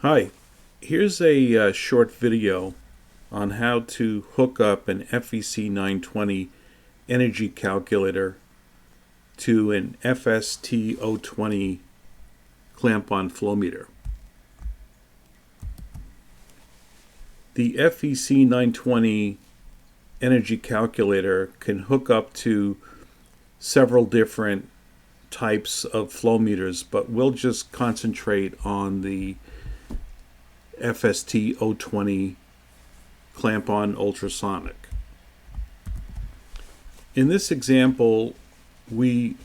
Hi, here's a short video on how to hook up an FEC920 energy calculator to an FST020 clamp-on flow meter. The FEC920 energy calculator can hook up to several different types of flow meters, but we'll just concentrate on the FST020 clamp-on ultrasonic. In this example, we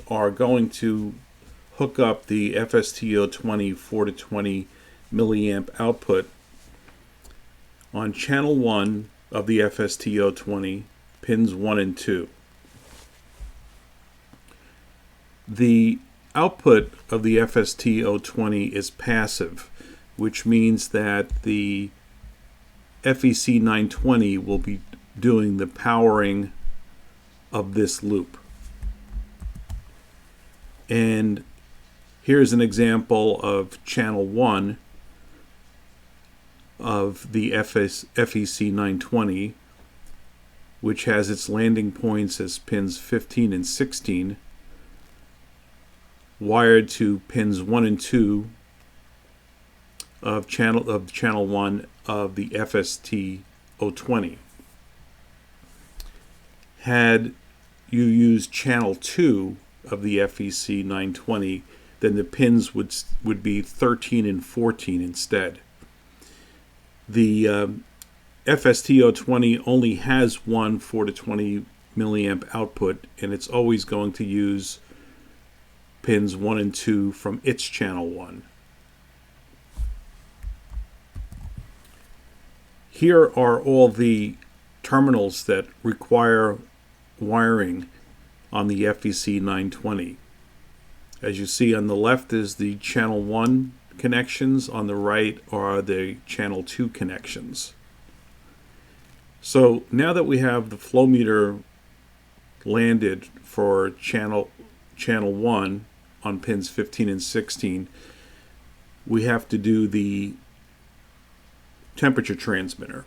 are going to hook up the FST020 4 to 20 milliamp output on channel 1 of the FST020, pins 1 and 2. The output of the FST020 is passive, which means that the FEC920 will be doing the powering of this loop. And here's an example of channel 1 of the FEC920, which has its landing points as pins 15 and 16, wired to pins 1 and 2 of channel 1 of the FST020. Had you used channel 2 of the FEC920, then the pins would be 13 and 14 instead. The FST020 only has one 4 to 20 milliamp output, and it's always going to use pins 1 and 2 from its channel 1. Here are all the terminals that require wiring on the FEC920. As you see, on the left is the channel 1 connections, on the right are the channel 2 connections. So now that we have the flow meter landed for channel 1 on pins 15 and 16, we have to do the temperature transmitter.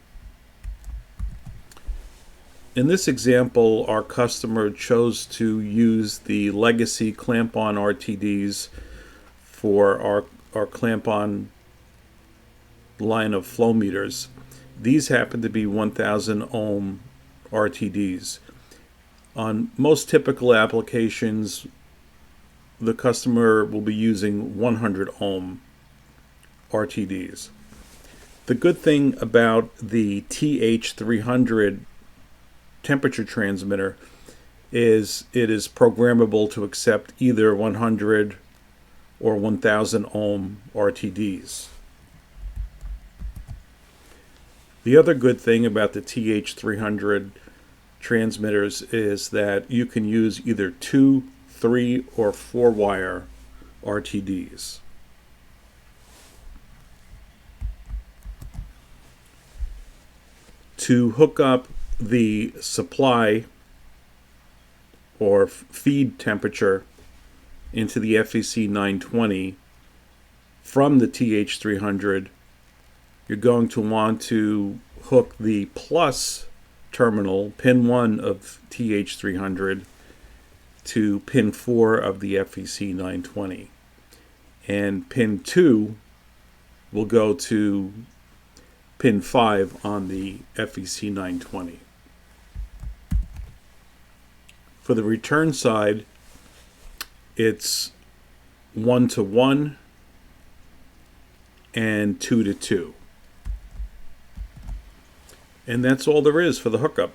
In this example, our customer chose to use the legacy clamp-on RTDs for our clamp-on line of flow meters. These happen to be 1000 ohm RTDs. On most typical applications, the customer will be using 100 ohm RTDs. The good thing about the TH300 temperature transmitter is it is programmable to accept either 100 or 1000 ohm RTDs. The other good thing about the TH300 transmitters is that you can use either 2, 3, or 4 wire RTDs. To hook up the supply or feed temperature into the FEC920 from the TH300, you're going to want to hook the plus terminal, pin 1 of TH300, to pin 4 of the FEC920. And pin 2 will go to pin 5 on the FEC920. For the return side, it's 1 to 1 and 2 to 2. And that's all there is for the hookup.